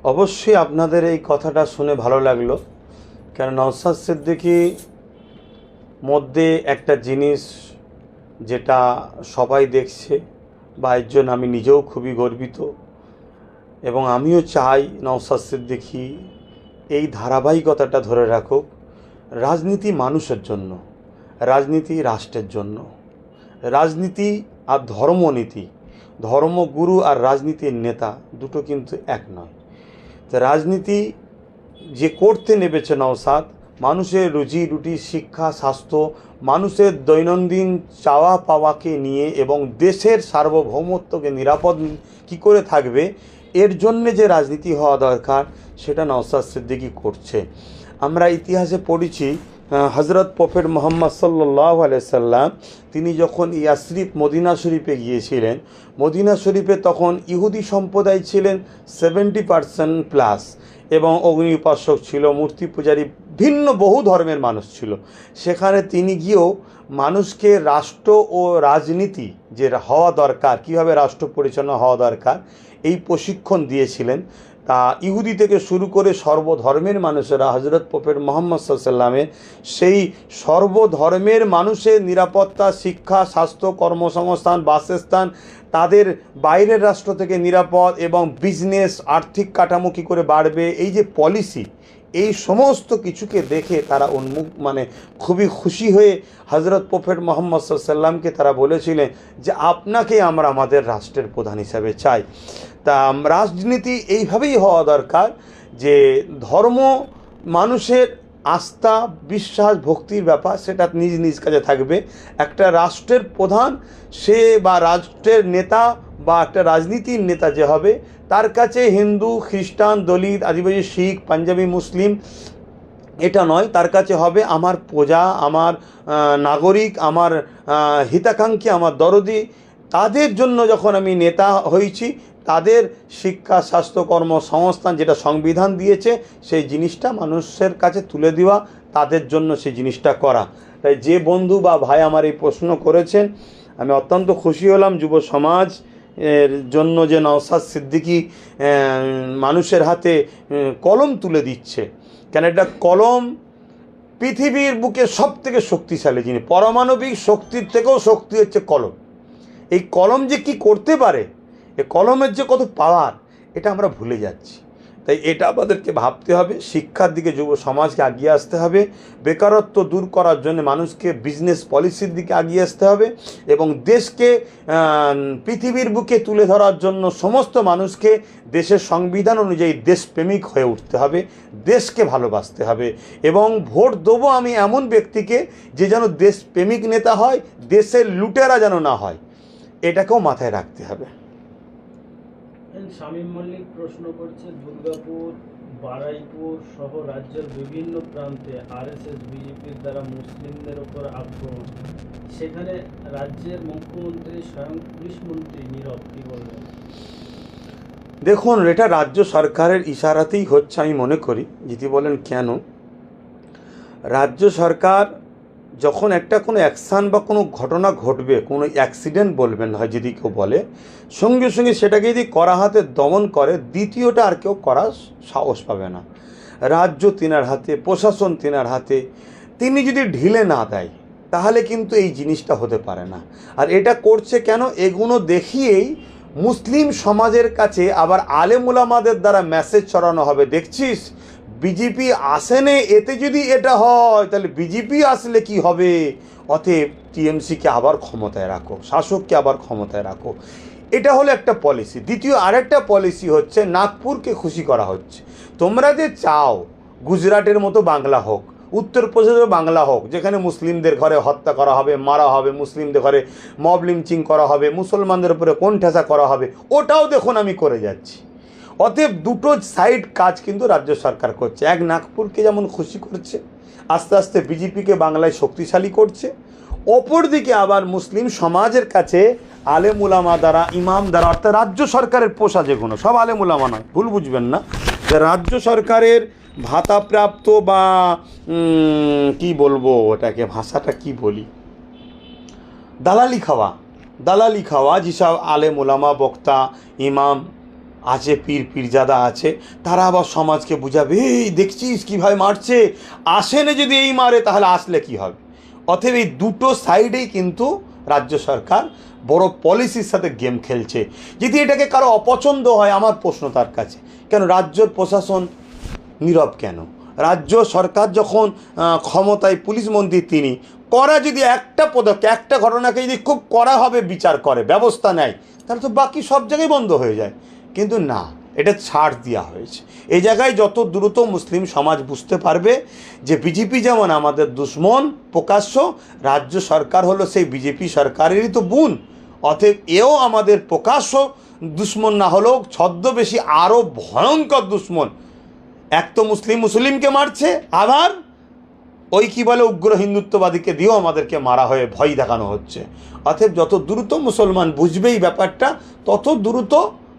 অবশ্যই আপনাদের এই কথাটা শুনে ভালো লাগলো, কেন নওশাদ সিদ্দিকী মধ্যে একটা জিনিস যেটা সবাই দেখছে, বা এর জন্য আমি নিজেও খুবই গর্বিত, এবং আমিও চাই নওশাদ সিদ্দিকী এই ধারাবাহিকতাটা ধরে রাখুক। রাজনীতি মানুষের জন্য, রাজনীতি রাষ্ট্রের জন্য। রাজনীতি আর ধর্মনীতি, ধর্মগুরু আর রাজনীতির নেতা দুটো কিন্তু এক নয়। তো রাজনীতি যে করতে নেমেছে নওশাদ, মানুষের রুজি রুটি, শিক্ষা, স্বাস্থ্য, মানুষের দৈনন্দিন চাওয়া পাওয়াকে নিয়ে এবং দেশের সার্বভৌমত্বকে নিরাপদ কী করে থাকবে, এর জন্যে যে রাজনীতি হওয়া দরকার সেটা নওশাদ সিদ্দিকী করছে। আমরা ইতিহাসে পড়েছি, হজরত প্রফেট মোহাম্মদ সাল্লাল্লাহু আলাইহি সাল্লাম তিনি যখন ইয়াসরিফ মদিনা শরীফে গিয়েছিলেন, মদিনা শরীফে তখন ইহুদি সম্প্রদায় ছিলেন 70% প্লাস, এবং অগ্নি উপাসক ছিল, মূর্তি পূজারী, ভিন্ন বহু ধর্মের মানুষ ছিল। সেখানে তিনি গিয়েও মানুষকে রাষ্ট্র ও রাজনীতি যে হওয়া দরকার, কীভাবে রাষ্ট্র পরিচালনা হওয়া দরকার, এই প্রশিক্ষণ দিয়েছিলেন। তা ইহুদি থেকে শুরু করে সর্বধর্মের মানুষেরা হজরত প্রফেট মোহাম্মদ সাল্লাল্লাহু আলাইহি ওয়াসাল্লামের সেই সর্বধর্মের মানুষের নিরাপত্তা, শিক্ষা, স্বাস্থ্য, কর্মসংস্থান, বাসস্থান, তাদের বাইরের রাষ্ট্র থেকে নিরাপদ, এবং বিজনেস, আর্থিক কাঠামো কী করে বাড়বে, এই যে পলিসি, এই সমস্ত কিছুকে দেখে তারা খুবই খুশি হয়ে হজরত প্রফেট মোহাম্মদ সাল্লাল্লাহু আলাইহি ওয়াসাল্লামকে তারা বলেছিলেন যে আপনাকে আমরা আমাদের রাষ্ট্রের প্রধান হিসাবে চাই। তা রাজনীতি এইভাবেই হওয়া দরকার যে ধর্ম মানুষের আস্থা, বিশ্বাস, ভক্তির ব্যাপার, সেটা নিজ নিজ কাজে থাকবে। একটা রাষ্ট্রের প্রধান সে বা রাষ্ট্রের নেতা বা একটা রাজনীতির নেতা যে হবে, তার কাছে হিন্দু, খ্রিস্টান, দলিত, আদিবাসী, শিখ, পাঞ্জাবি, মুসলিম এটা নয়। তার কাছে হবে আমার প্রজা, আমার নাগরিক, আমার হিতাকাঙ্ক্ষী, আমার দরদি। তাদের জন্য যখন আমি নেতা হয়েছি, তাদের শিক্ষা, স্বাস্থ্য, কর্মসংস্থান যেটা সংবিধান দিয়েছে, সেই জিনিসটা মানুষের কাছে তুলে দেওয়া, তাদের জন্য সেই জিনিসটা করা। তাই যে বন্ধু বা ভাই আমার এই প্রশ্ন করেছেন, আমি অত্যন্ত খুশি হলাম যুব সমাজ এর জন্য যে নওশাদ সিদ্দিকী মানুষের হাতে কলম তুলে দিচ্ছে। কেন এটা কলম পৃথিবীর বুকে সব থেকে শক্তিশালী জিনিস, পারমাণবিক শক্তির থেকেও শক্তি হচ্ছে কলম। এই কলম যে কি করতে পারে, এই কলমের যে কত পাওয়ার, এটা আমরা ভুলে যাচ্ছি। তাই এটা আমাদেরকে ভাবতে হবে, শিক্ষার দিকে যুব সমাজকে এগিয়ে আসতে হবে, বেকারত্ব দূর করার জন্য মানুষকে বিজনেস পলিসির দিকে এগিয়ে আসতে হবে, এবং দেশকে পৃথিবীর বুকে তুলে ধরার জন্য সমস্ত মানুষকে দেশের সংবিধান অনুযায়ী দেশপ্রেমিক হয়ে উঠতে হবে, দেশকে ভালোবাসতে হবে। এবং ভোট দেবো আমি এমন ব্যক্তিকে যে যেন দেশপ্রেমিক নেতা হয়, দেশের লুটেরা যেন না হয়, এটাকেও মাথায় রাখতে হবে। শামীম মল্লিক প্রশ্ন করছে, দুর্গাপুর, বারুইপুর সহ রাজ্যের বিভিন্ন প্রান্তে আরএসএস বিজেপির দ্বারা মুসলিমদের ওপর আক্রমণ, সেখানে রাজ্যের মুখ্যমন্ত্রী স্বয়ং পুলিশ মন্ত্রী নীরব, কি বলবেন? দেখুন, এটা রাজ্য সরকারের ইশারাতেই হচ্ছে আমি মনে করি। যদি বলেন কেন, রাজ্য সরকার যখন একটা কোনো অ্যাকশান বা কোনো ঘটনা ঘটবে, কোনো অ্যাক্সিডেন্ট বলবেন হয় যদি কেউ বলে, সঙ্গে সঙ্গে সেটাকে যদি কড়া হাতে দমন করে, দ্বিতীয়টা আর কেউ করার সাহস পাবে না। রাজ্য তিনার হাতে, প্রশাসন তিনার হাতে, তিনি যদি ঢিলে না দেয় তাহলে কিন্তু এই জিনিসটা হতে পারে না। আর এটা করছে কেন, এগুলো দেখিয়েই মুসলিম সমাজের কাছে আবার আলেম উলামাদের দ্বারা মেসেজ ছড়ানো হবে, দেখছিস বিজেপি আসেনে, এতে যদি এটা হয় তাহলে বিজেপি আসলে কি হবে, অতএব টিএমসিকে আবার ক্ষমতায় রাখো, শাসককে আবার ক্ষমতায় রাখো। এটা হলো একটা পলিসি। দ্বিতীয় আরেকটা পলিসি হচ্ছে নাগপুরকে খুশি করা হচ্ছে। তোমরা যে চাও গুজরাটের মতো বাংলা হোক, উত্তরপ্রদেশে বাংলা হোক, যেখানে মুসলিমদের ঘরে হত্যা করা হবে, মারা হবে, মুসলিমদের ঘরে মব লিঞ্চিং করা হবে, মুসলমানদের উপরে কোণঠাসা করা হবে, ওটাও দেখুন আমি করে যাচ্ছি। অতএব দুটো সাইড কাজ কিন্তু রাজ্য সরকার করছে। এক, নাগপুরকে যেমন খুশি করছে, আস্তে আস্তে বিজেপিকে বাংলায় শক্তিশালী করছে, অপরদিকে আবার মুসলিম সমাজের কাছে আলেম উলামা দ্বারা, ইমাম দ্বারা, অর্থাৎ রাজ্য সরকারের পোষা যেগুলো, সব আলেম উলামা নয়, ভুল বুঝবেন না, যে রাজ্য সরকারের ভাতাপ্রাপ্ত বা কি বলবো ওটাকে, ভাষাটা কি বলি, দালালি খাওয়া যেসব আলেম উলামা, বক্তা, ইমাম আছে পীরজাদা আছে, তারা আবার সমাজকে বুঝাবে, এই দেখছিস কীভাবে মারছে, আসে না যদি এই মারে তাহলে আসলে কি হবে। অতএব এই দুটো সাইডেই কিন্তু রাজ্য সরকার বড় পলিসির সাথে গেম খেলছে। যদি এটাকে কারো অপছন্দ হয়, আমার প্রশ্ন তার কাছে, কেন রাজ্যর প্রশাসন নীরব কেন? রাজ্য সরকার যখন ক্ষমতায়, পুলিশ মন্ত্রী তিনি, করা যদি একটা পদক্ষেপ, একটা ঘটনাকে যদি খুব কড়াভাবে বিচার করে, ব্যবস্থা নেয়, তাহলে তো বাকি সব জায়গায় বন্ধ হয়ে যায়। কিন্তু না, এটা ছাড় দেওয়া হয়েছে। এই জায়গায় যত দ্রুত মুসলিম সমাজ বুঝতে পারবে যে বিজেপি যেমন আমাদের দুশ্মন প্রকাশ্য, রাজ্য সরকার হলো সেই বিজেপি সরকারেরই তো বোন, অতএব এও আমাদের প্রকাশ্য দুশ্মন না হলেও ছদ্মবেশী আরও ভয়ঙ্কর দুশ্মন। এক তো মুসলিমকে মারছে, আবার ওই কী বলে উগ্র হিন্দুত্ববাদীকে দিয়েও আমাদেরকে মারা হয়ে ভয় দেখানো হচ্ছে। অতএব যত দ্রুত মুসলমান বুঝবে এই ব্যাপারটা, তত দ্রুত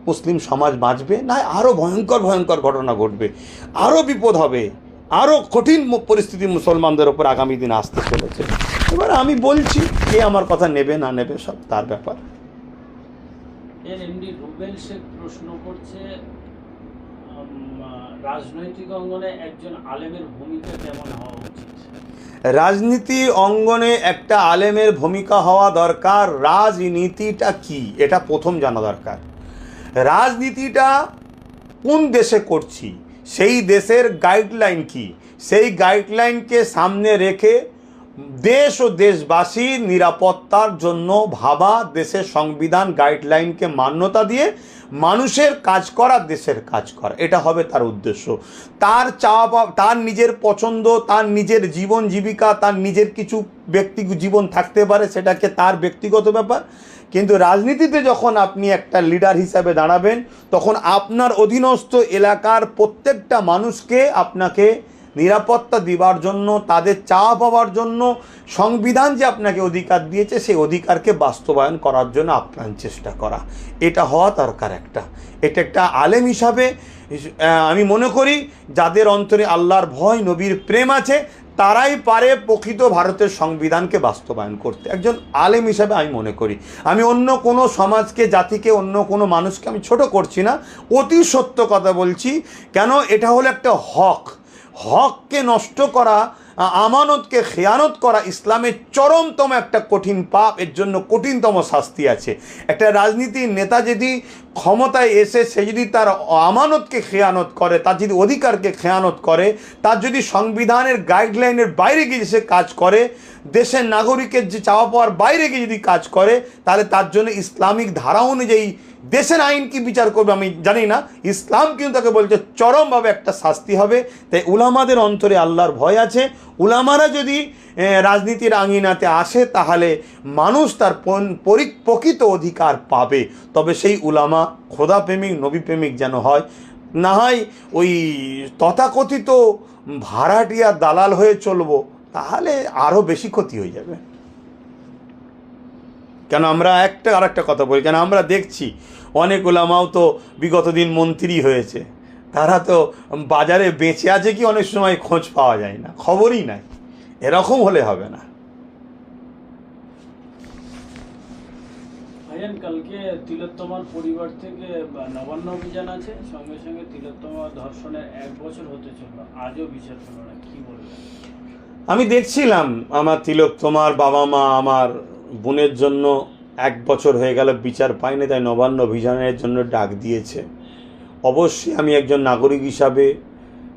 মুসলিম সমাজ বাঁচবে, না আরও ভয়ঙ্কর ভয়ঙ্কর ঘটনা ঘটবে, আরও বিপদ হবে, আরও কঠিন পরিস্থিতি মুসলমানদের ওপর আগামী দিন আসতে চলেছে। এবার আমি বলছি, কে আমার কথা নেবে না নেবে সব তার ব্যাপার। এর এমডি রুবেল শেখ প্রশ্ন করছে, রাজনৈতিক অঙ্গনে একজন আলেমের ভূমিকা কেমন হওয়া উচিত? রাজনীতি অঙ্গনে একটা আলেমের ভূমিকা হওয়া দরকার। রাজনীতিটা কি এটা প্রথম জানা দরকার। রাজনীতিটা কোন দেশে করছি, সেই দেশের গাইডলাইন কি, সেই গাইডলাইনকে সামনে রেখে দেশ ও দেশবাসীর নিরাপত্তার জন্য ভাবা, দেশের সংবিধান গাইডলাইনকে মান্যতা দিয়ে মানুষের কাজ করা, দেশের কাজ করা, এটা হবে তার উদ্দেশ্য। তার চাওয়া, তার নিজের পছন্দ, তার নিজের জীবন জীবিকা, তার নিজের কিছু ব্যক্তিগত জীবন থাকতে পারে, সেটাকে তার ব্যক্তিগত ব্যাপার। কিন্তু রাজনীতিতে যখন আপনি একটা লিডার হিসাবে দাঁড়াবেন, তখন আপনার অধীনস্থ এলাকার প্রত্যেকটা মানুষকে আপনাকে নিরাপত্তা দেওয়ার জন্য, তাদের চাওয়া পাওয়ার জন্য সংবিধান যে আপনাকে অধিকার দিয়েছে, সেই অধিকারকে বাস্তবায়ন করার জন্য আপ্রাণ চেষ্টা করা, এটা হওয়া দরকার একটা। এটা একটা আলেম হিসাবে আমি মনে করি যাদের অন্তরে আল্লাহর ভয়, নবীর প্রেম আছে, তারাই পারে প্রকৃত ভারতের সংবিধানকে বাস্তবায়ন করতে। একজন আলেম হিসাবে আমি মনে করি। আমি অন্য কোনো সমাজকে, জাতিকে, অন্য কোনো মানুষকে আমি ছোট করছি না, অতি সত্য কথা বলছি। কেন? এটা হলো একটা হককে নষ্ট করা, আমানতকে খেয়ানত করা ইসলামের চরমতম একটা কঠিন পাপ। এর জন্য কঠিনতম শাস্তি আছে। একটা রাজনীতির নেতা যদি ক্ষমতায় এসে সে যদি তার আমানতকে খেয়ানত করে, তার যদি অধিকারকে খেয়ানত করে, তার যদি সংবিধানের গাইডলাইনের বাইরে গিয়ে সে কাজ করে, দেশের নাগরিকের যে চাওয়া পাওয়ার বাইরে গিয়ে যদি কাজ করে, তাহলে তার জন্য ইসলামিক ধারা অনুযায়ী দেশের আইন কি বিচার করবে আমি জানি না, ইসলাম কিন্তু তাকে বলছে চরমভাবে একটা শাস্তি হবে। তাই উলামাদের অন্তরে আল্লাহর ভয় আছে। উলামারা যদি রাজনীতির আঙিনাতে আসে, তাহলে মানুষ তার প্রকৃত অধিকার পাবে। তবে সেই উলামা খোদাপ্রেমিক, নবীপ্রেমিক যেন হয়, না হয় ওই তথাকথিত ভাড়াটিয়া দালাল হয়ে চলবো, তাহলে আরও বেশি ক্ষতি হয়ে যাবে। কেন আমরা আর একটা কথা বলি, কেন আমরা দেখছি অনেক ওলামাও তো বিগত দিন মন্ত্রী হয়েছে, তারা তো বাজারে বেঁচে আছে কি অনেক সময় খোঁজ পাওয়া যায় না, খবরই নাই। এরকম হলে হবে না। ভাইজান, কালকে তিলোত্তমার পরিবার থেকে নবান্ন অভিযান আছে, সঙ্গে সঙ্গে তিলোত্তমা ধর্ষণের 1 বছর হতে চললো, আজও বিচার হলো না, কি বলবেন? আমি দেখছিলাম আমার তিলোত্তমার বাবা মা আমার বোনের জন্য 1 বছর হয়ে গেল বিচার পায়নি, তাই নবান্ন অভিযানের জন্য ডাক দিয়েছে। অবশ্যই আমি একজন নাগরিক হিসাবে,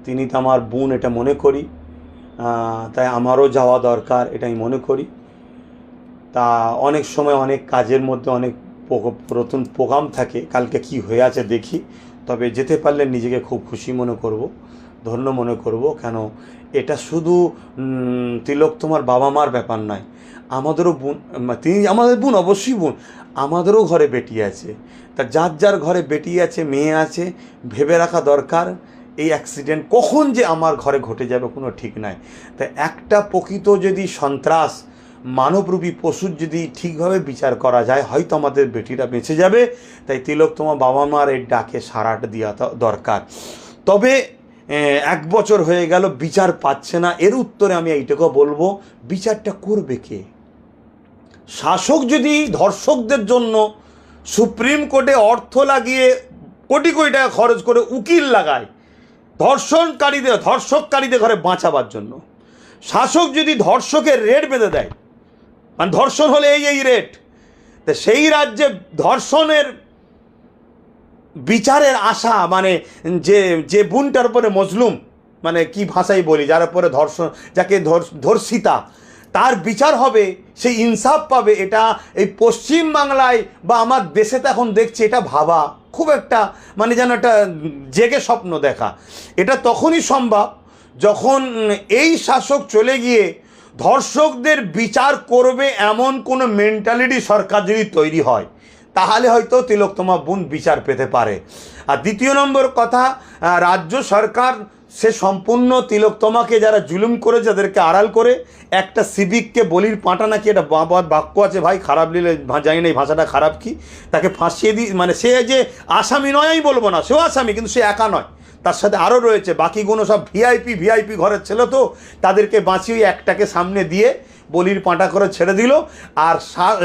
তিনি তো আমার বোন, এটা মনে করি, তাই আমারও যাওয়া দরকার, এটা আমি মনে করি। তা অনেক সময় অনেক কাজের মধ্যে অনেক নতুন প্রোগ্রাম থাকে, কালকে কি হয়ে আছে দেখি। তবে যেতে পারলে নিজেকে খুব খুশি মনে করব, ধন্য মনে করব। কেন? এটা শুধু তিলোত্তমার বাবা মার ব্যাপার নয়, আমাদেরও বোন, তিনি আমাদের বোন, অবশ্যই বোন, আমাদেরও ঘরে বেটি আছে। তা যার ঘরে বেটি আছে, মেয়ে আছে, ভেবে রাখা দরকার এই অ্যাক্সিডেন্ট কখন যে আমার ঘরে ঘটে যাবে কোনো ঠিক নাই। তাই একটা প্রকৃত যদি সন্ত্রাস, মানবরূপী পশুর যদি ঠিকভাবে বিচার করা যায়, হয়তো আমাদের বেটিরা বেঁচে যাবে। তাই তিলোত্তমা বাবা মার এই ডাকে সাড়াটা দেওয়া দরকার। তবে 1 বছর হয়ে গেল বিচার পাচ্ছে না, এর উত্তরে আমি এইটুকু বলবো, বিচারটা করবে কে? শাসক যদি ধর্ষকদের জন্য সুপ্রিম কোর্টে অর্থ লাগিয়ে কোটি কোটি টাকা খরচ করে উকিল লাগায় ধর্ষককারীদের ঘরে বাঁচাবার জন্য। শাসক যদি ধর্ষকের রেট বেঁধে দেয়, মানে ধর্ষণ হলে এই রেট, তা সেই রাজ্যে ধর্ষণের বিচারের আশা, মানে যে বোনটার উপরে মজলুম, মানে কি ভাষায় বলি, যার উপরে ধর্ষণ, যাকে ধর্ষিতা, তার বিচার হবে, সেই ইনসাফ পাবে, এটা এই পশ্চিম বাংলায় বা আমার দেশে তো এখন দেখছি এটা ভাবা খুব একটা, মানে যেন একটা জেগে স্বপ্ন দেখা। এটা তখনই সম্ভব যখন এই শাসক চলে গিয়ে ধর্ষকদের বিচার করবে এমন কোনো মেন্টালিটি সরকার যদি তৈরি হয়, তাহলে হয়তো তিলোত্তমা বোন বিচার পেতে পারে। আর দ্বিতীয় নম্বর কথা, রাজ্য সরকার সে সম্পূর্ণ তিলোত্তমাকে যারা জুলুম করেছে তাদেরকে আড়াল করে একটা সিভিককে বলির পাঁটা, নাকি একটা বাক্য আছে ভাই, খারাপ নিলে জানি না এই ভাষাটা খারাপ কি, তাকে ফাঁসিয়ে দিই, মানে সে যে আসামি নয় আমি বলবো না, সেও আসামি, কিন্তু সে একা নয়, তার সাথে আরও রয়েছে বাকিগুলো সব ভিআইপি ঘরের ছিল, তো তাদেরকে বাঁচিয়ে একটাকে সামনে দিয়ে বলির পাঁটা করে ছেড়ে দিল। আর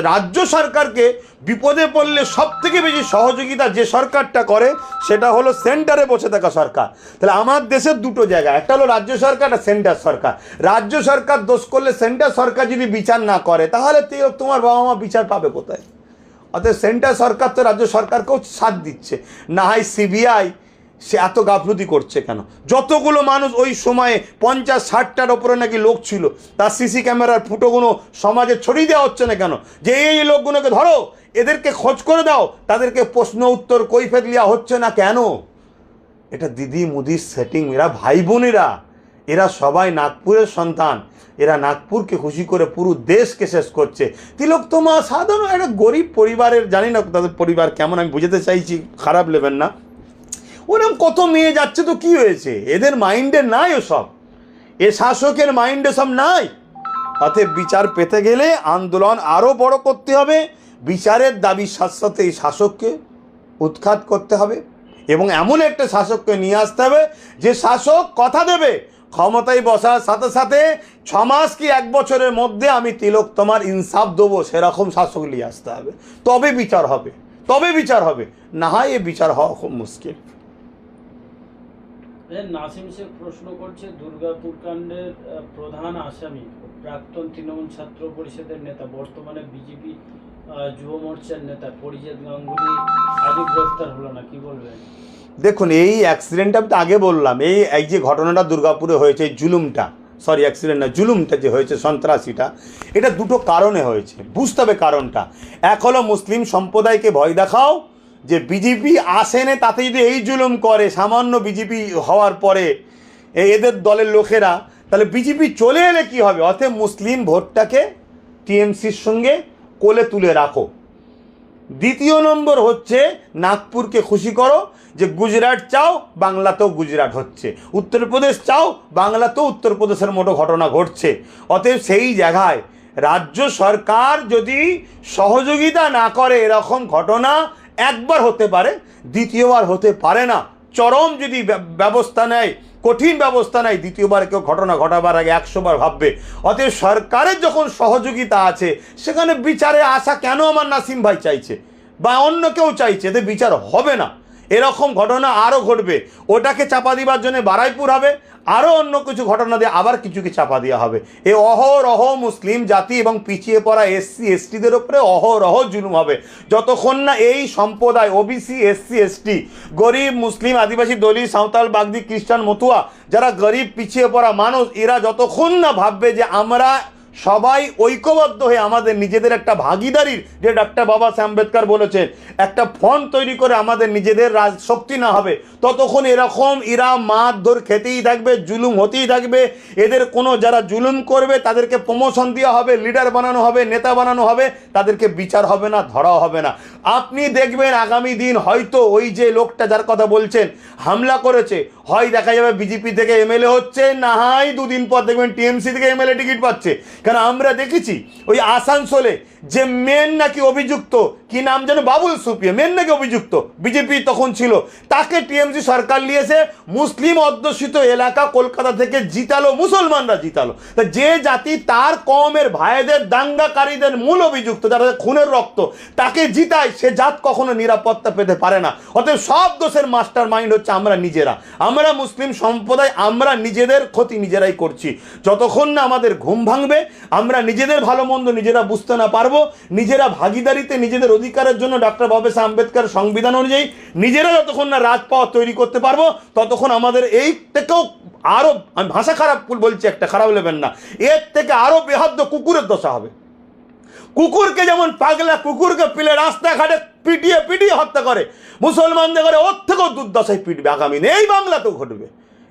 রাজ্য সরকারকে বিপদে পড়লে সব থেকে বেশি সহযোগিতা যে সরকারটা করে সেটা হলো সেন্টারে বসে থাকা সরকার। তাহলে আমার দেশের দুটো জায়গা, একটা হলো রাজ্য সরকার আর সেন্টার সরকার। রাজ্য সরকার দোষ করলে সেন্টার সরকার যদি বিচার না করে, তাহলে তোমার বাবা মা বিচার পাবে কোথায়? অতএব সেন্টার সরকার তো রাজ্য সরকারকেও সাথ দিচ্ছে, না হয় সিবিআই সে এত গাফলতি করছে কেন? যতগুলো মানুষ ওই সময়ে 50-60টার ওপরে নাকি লোক ছিল, তার সিসি ক্যামেরার ফুটোগুলো সমাজে ছড়িয়ে দেওয়া হচ্ছে না কেন? যে এই লোকগুলোকে ধরো, এদেরকে খোঁজ করে দাও, তাদেরকে প্রশ্ন উত্তর কৈফিয়ত দেওয়া হচ্ছে না কেন? এটা দিদি মুদির সেটিং। এরা ভাই বোনেরা, এরা সবাই নাগপুরের সন্তান, এরা নাগপুরকে খুশি করে পুরো দেশকে শেষ করছে। তিলোত্তমা সাধারণ একটা গরিব পরিবারের, জানি না তাদের পরিবার কেমন, আমি বুঝাতে চাইছি, খারাপ নেবেন না। ওরকম কত মেয়ে যাচ্ছে, তো কি হয়েছে? এদের মাইন্ডে নাই ওসব, এ শাসকের মাইন্ডে সব নাই। অতএব বিচার পেতে গেলে আন্দোলন আরও বড় করতে হবে, বিচারের দাবির সাথে সাথে এই শাসককে উৎখাত করতে হবে এবং এমন একটা শাসককে নিয়ে আসতে হবে যে শাসক কথা দেবে, ক্ষমতায় বসার সাথে সাথে 6 মাস কি 1 বছরের মধ্যে আমি তিলোত্তমার ইনসাফ দেবো, সেরকম শাসক নিয়ে আসতে হবে। তবে বিচার হবে, না হয় এ বিচার হওয়া খুব মুশকিল। নাসিম শেখ প্রশ্ন করছে, দুর্গাপুর কাণ্ডের প্রধান আসামি প্রাক্তন তৃণমূল ছাত্র পরিষদের নেতা, বর্তমানে বিজেপি যুব মোর্চার নেতা পরিজিৎ গাঙ্গুলি আগে গ্রেফতার হলো না, কি বলবেন? দেখুন, এই অ্যাক্সিডেন্টটা আমি তো আগে বললাম, এই যে ঘটনাটা দুর্গাপুরে হয়েছে, জুলুমটা যে হয়েছে, সন্ত্রাসীটা, এটা দুটো কারণে হয়েছে, বুঝতে হবে কারণটা। এক হলো মুসলিম সম্প্রদায়কে ভয় দেখাও যে বিজেপি আসেনে, তাতে যদি এই জুলুম করে সামান্য বিজেপি হওয়ার পরে এদের দলের লোকেরা, তাহলে বিজেপি চলে এলে কি হবে? অতএব মুসলিম ভোটটাকে টিএমসির সঙ্গে কোলে তুলে রাখো। দ্বিতীয় নম্বর হচ্ছে নাগপুরকে খুশি করো যে গুজরাট চাও, বাংলাতেও গুজরাট হচ্ছে, উত্তরপ্রদেশ চাও, বাংলাতেও উত্তরপ্রদেশের মতো ঘটনা ঘটছে। অতএব সেই জায়গায় রাজ্য সরকার যদি সহযোগিতা না করে, এরকম ঘটনা একবার হতে পারে, দ্বিতীয়বার হতে পারে না। চরম যদি ব্যবস্থা নেয়, কঠিন ব্যবস্থা নেয়, দ্বিতীয়বার কেউ ঘটনা ঘটাবার আগে 100 বার ভাববে। অতএব সরকারের যখন সহযোগিতা আছে, সেখানে বিচারে আসা কেন আমার নাসিম ভাই চাইছে বা অন্য কেউ চাইছে, এতে বিচার হবে না। এরকম ঘটনা আরও ঘটবে, ওটাকে চাপা দিবার জন্য বারাইপুর হবে, আরও অন্য কিছু ঘটনা দিয়ে আবার কিছুকে চাপা দেওয়া হবে। এ অহরহ মুসলিম জাতি এবং পিছিয়ে পড়া SC STদের উপরে অহরহ জুলুম হবে, যতক্ষণ না এই সম্প্রদায় OBC SC ST, গরিব মুসলিম আদিবাসী দলিত সাঁওতাল বাগদি খ্রিস্টান মতুয়া, যারা গরিব পিছিয়ে পড়া মানুষ, এরা যতক্ষণ না ভাববে যে আমরা সবাই ঐক্যবদ্ধ হয়ে আমাদের নিজেদের একটা ভাগিদারির, যে ডক্টর বাবা সাহেব আম্বেদকর বলেছেন, একটা ফন্ড তৈরি করে আমাদের নিজেদের শক্তি না হবে, ততক্ষণ এরকম এরা মারধর খেতেই থাকবে, জুলুম হতেই থাকবে। এদের কোনো যারা জুলুম করবে তাদেরকে প্রমোশন দেওয়া হবে, লিডার বানানো হবে, নেতা বানানো হবে, তাদেরকে বিচার হবে না, ধরাও হবে না। আপনি দেখবেন আগামী দিন হয়তো ওই যে লোকটা যার কথা বলছেন হামলা করেছে, হয় দেখা যাবে বিজেপি থেকে এমএলএ হচ্ছে, না হয় দুদিন পর দেখবেন টিএমসি থেকে এমএলএ টিকিট পাচ্ছে। কারণ আমরা দেখেছি ওই আসানসোলে যে মেন নাকি অভিযুক্ত, কি নাম যেন, বাবুল সুপ্রিয়, মেন নাকি অভিযুক্ত, বিজেপি তখন ছিল, তাকে টিএমসি সরকার নিয়েছে, মুসলিম অধ্যুষিত এলাকা কলকাতা থেকে জিতালো, মুসলমানরা জিতালো। তা যে জাতি তার কমের ভাইদের দাঙ্গাকারীদের মূল অভিযুক্ত, যারা খুনের রক্ত, তাকে জিতায়, সে জাত কখনো নিরাপত্তা পেতে পারে না। অতএব সব দোষের মাস্টার মাইন্ড হচ্ছে আমরা নিজেরা, আমরা মুসলিম সম্প্রদায়, আমরা নিজেদের ক্ষতি নিজেরাই করছি। যতক্ষণ না আমাদের ঘুম ভাঙবে, আমরা নিজেদের ভালো মন্দ নিজেরা বুঝতে না পারবো, নিজেরা ভাগিদারিতে নিজেদের অধিকারের জন্য ডক্টর বাবা সাহেব আম্বেদকর সংবিধান অনুযায়ী নিজেরা যতক্ষণ না রাজপথ তৈরি করতে পারবো, ততক্ষণ আমাদের এই থেকেও আরো, আমি ভাষা খারাপ বলছি একটা, খারাপ নেবেন না, এর থেকে আরো বেহাদ্য কুকুরের দশা হবে। কুকুরকে যেমন পাগলা কুকুরকে পিলে রাস্তাঘাটে পিটিয়ে পিটিয়ে হত্যা করে, মুসলমানদের করে ওর থেকেও দুর্দশায় পিটবে আগামী দিনে, এই বাংলাতেও ঘটবে।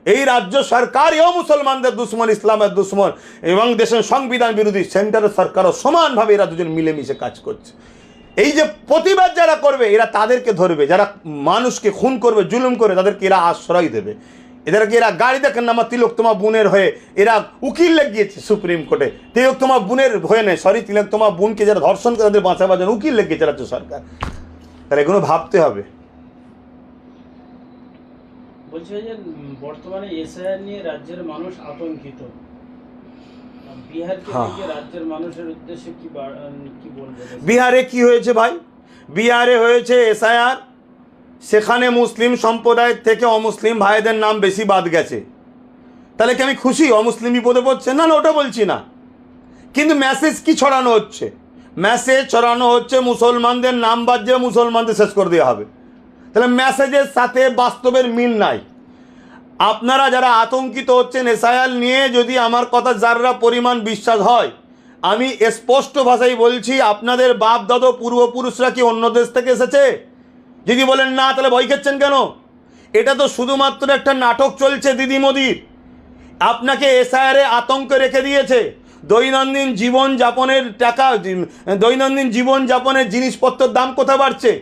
এই রাজ্য সরকারও মুসলমানদের দুশ্মন, ইসলামের দুশ্মন এবং দেশের সংবিধান বিরোধী সেন্টারের সরকারও সমানভাবে এরা দুজন মিলেমিশে কাজ করছে। এই যে প্রতিবাদ যারা করবে, এরা তাদেরকে ধরবে, যারা মানুষকে খুন করবে, জুলুম করবে, তাদেরকে এরা আশ্রয় দেবে। এদেরকে এরা গাড়ি দেখেন না, আমার তিলোত্তমা বোনের হয়ে এরা উকিল লেগিয়েছে সুপ্রিম কোর্টে, তিলোত্তমা বোনের হয়ে নেই, সরি, তিলোত্তমা বোনকে যারা ধর্ষণ করে তাদের বাঁচাবার জন্য উকিল লেগিয়েছে রাজ্য সরকার। তাহলে এগুলো ভাবতে হবে। বলছে যে বর্তমানে এসআইআর নিয়ে রাজ্যের মানুষ আতঙ্কিত, বিহারকে থেকে রাজ্যের মানুষের উদ্দেশ্যে কি বলবেন? বিহারে কি হয়েছে ভাই? বিহারে হয়েছে এসআইআর, সেখানে মুসলিম সম্প্রদায়ের থেকে অমুসলিম ভাইদের নাম বেশি বাদ গেছে। তাহলে কি আমি খুশি অমুসলিম বিপদে পড়ছে? না, ওটা বলছি না, কিন্তু মেসেজ কি ছড়ানো হচ্ছে? মেসেজ ছড়ানো হচ্ছে মুসলমানদের নাম বাদ দিয়ে মুসলমানদের শেষ করে দেওয়া হবে। তাহলে মেসেজের সাথে বাস্তবের মিল নাই। আপনারা যারা আতঙ্কিত হচ্ছেন এসআইআর নিয়ে, যদি আমার কথা যারা পরিমাণ বিশ্বাস হয়, আমি স্পষ্ট ভাষায় বলছি, আপনাদের বাপ দাদা পূর্বপুরুষরা কি অন্য দেশ থেকে এসেছে? যদি বলেন না, তাহলে ভয় খাচ্ছেন কেন? এটা তো শুধুমাত্র একটা নাটক চলছে দিদি মোদির। আপনাকে এসআইআরে আতঙ্কে রেখে দিয়েছে। দৈনন্দিন জীবনযাপনের টাকা, দৈনন্দিন জীবনযাপনের জিনিসপত্রের দাম কোথায় বাড়ছে?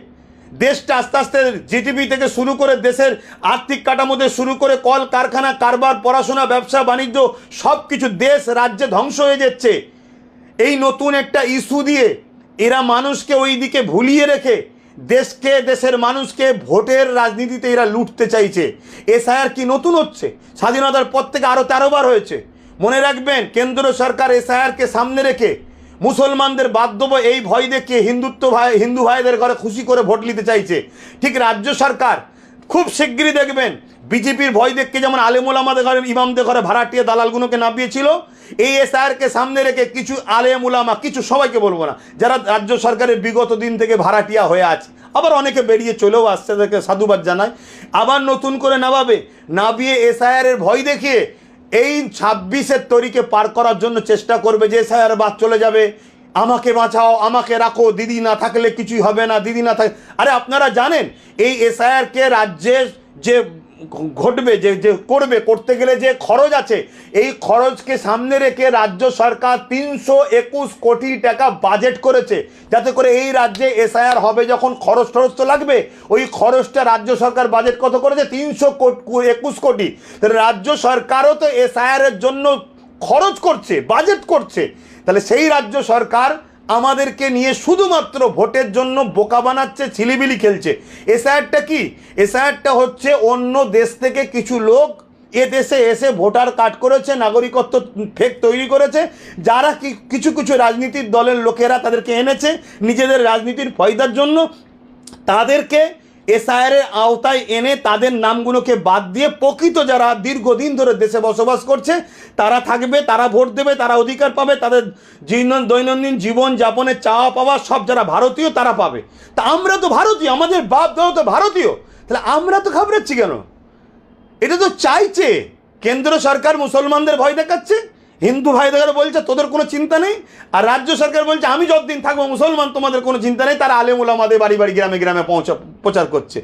দেশটা আস্তে আস্তে জিডিপি থেকে শুরু করে দেশের আর্থিক কাঠামোতে শুরু করে কল কারখানা, কারবার, পড়াশোনা, ব্যবসা বাণিজ্য সব কিছু দেশ রাজ্যে ধ্বংস হয়ে যাচ্ছে। এই নতুন একটা ইস্যু দিয়ে এরা মানুষকে ওই দিকে ভুলিয়ে রেখে দেশকে, দেশের মানুষকে ভোটের রাজনীতিতে এরা লুটতে চাইছে। এসআইআর কি নতুন হচ্ছে? স্বাধীনতার পর থেকে আরও 13 বার হয়েছে। মনে রাখবেন, কেন্দ্র সরকার এসআইআরকে সামনে রেখে মুসলমানদের বাধ্যব এই ভয় দেখিয়ে হিন্দু ভাইদের ঘরে খুশি করে ভোট নিতে চাইছে। ঠিক রাজ্য সরকার খুব শিগগিরই দেখবেন বিজেপির ভয় দেখে যেমন আলেমুল আমাদের ঘরে, ইমামদের ঘরে ভাড়াটিয়া দালালগুলোকে নামিয়েছিল, এই এসআইআরকে সামনে রেখে কিছু আলেম উলামা, কিছু সবাইকে বলবো না, যারা রাজ্য সরকারের বিগত দিন থেকে ভাড়াটিয়া হয়ে আছে, আবার অনেকে বেরিয়ে চলেও আসছে, তাদেরকে সাধুবাদ জানায়, আবার নতুন করে নামিয়ে এসআইআরের ভয় দেখিয়ে এই 26-এর তরিকে পার করার জন্য চেষ্টা করবে যে এসআইআর বাদ চলে যাবে, আমাকে বাঁচাও, আমাকে রাখো, দিদি না থাকলে কিছুই হবে না, দিদি না থাকলে। আরে আপনারা জানেন এই এসআইআরকে রাজ্যে যে ঘটবে, যে করতে গেলে যে খরচ আছে, এই খরচকে সামনে রেখে রাজ্য সরকার 321 কোটি টাকা বাজেট করেছে, যাতে করে এই রাজ্যে এসআইআর হবে যখন খরচ তো লাগবে, ওই খরচটা রাজ্য সরকার বাজেট কত করেছে? 321 কোটি। রাজ্য সরকারও তো এসআইআরের জন্য খরচ করছে, বাজেট করছে। তাহলে সেই রাজ্য সরকার আমাদেরকে নিয়ে শুধুমাত্র ভোটের জন্য বোকা বানাচ্ছে, ছিলিবিলি খেলছে। এসআইআরটা কি? এসআইআরটা হচ্ছে অন্য দেশ থেকে কিছু লোক এ দেশে এসে ভোটার কার্ড করেছে, নাগরিকত্ব ফেক তৈরি করেছে, যারা কিছু রাজনীতির দলের লোকেরা তাদেরকে এনেছে নিজেদের রাজনীতির ফয়দার জন্য, তাদেরকে এসআইআরের আওতায় এনে তাদের নামগুলোকে বাদ দিয়ে প্রকৃত যারা দীর্ঘদিন ধরে দেশে বসবাস করছে তারা থাকবে, তারা ভোট দেবে, তারা অধিকার পাবে, তাদের দৈনন্দিন জীবন যাপনের চাওয়া পাওয়া সব যারা ভারতীয় তারা পাবে। তা আমরা তো ভারতীয়, আমাদের বাপ দাদা তো ভারতীয়, তাহলে আমরা তো ঘাবড়াচ্ছি কেন? এটা তো চাইছে কেন্দ্র সরকার মুসলমানদের ভয় দেখাচ্ছে, হিন্দু ভাইদের বলছে তোদের কোনো চিন্তা নেই, আর রাজ্য সরকার বলছে আমি যতদিন থাকবো মুসলমান তোমাদের কোনো চিন্তা নেই, তারা আলেমুল আমাদের বাড়ি বাড়ি গ্রামে গ্রামে প্রচার করছে।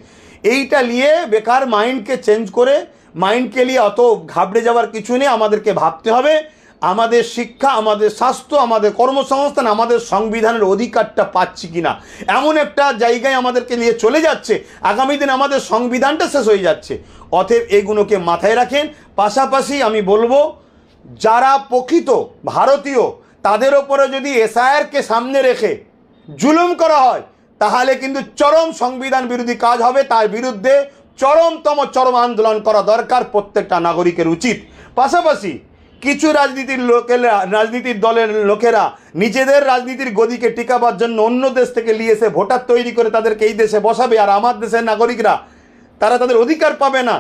এইটা নিয়ে বেকার মাইন্ডকে চেঞ্জ করে, মাইন্ডকে নিয়ে অত ঘাবড়ে যাওয়ার কিছু নেই, আমাদেরকে ভাবতে হবে আমাদের শিক্ষা, আমাদের স্বাস্থ্য, আমাদের কর্মসংস্থান, আমাদের সংবিধানের অধিকারটা পাচ্ছি কিনা, এমন একটা জায়গায় আমাদেরকে নিয়ে চলে যাচ্ছে। আগামী দিন আমাদের সংবিধানটা শেষ হয়ে যাচ্ছে। অতএব এগুলোকে মাথায় রাখেন। পাশাপাশি আমি বলবো, যারা প্রকৃত ভারতীয় তাদের ওপরে যদি এসআইআরকে সামনে রেখে জুলুম করা হয়, তাহলে কিন্তু চরম সংবিধান বিরোধী কাজ হবে। তার বিরুদ্ধে চরম আন্দোলন করা দরকার, প্রত্যেকটা নাগরিকের উচিত। পাশাপাশি কিছু রাজনীতির দলের লোকেরা নিজেদের রাজনীতির গদিকে টিকাবার জন্য অন্য দেশ থেকে নিয়ে এসে ভোটার তৈরি করে তাদেরকে এই দেশে বসাবে, আর আমার দেশের নাগরিকরা তারা তাদের অধিকার পাবে না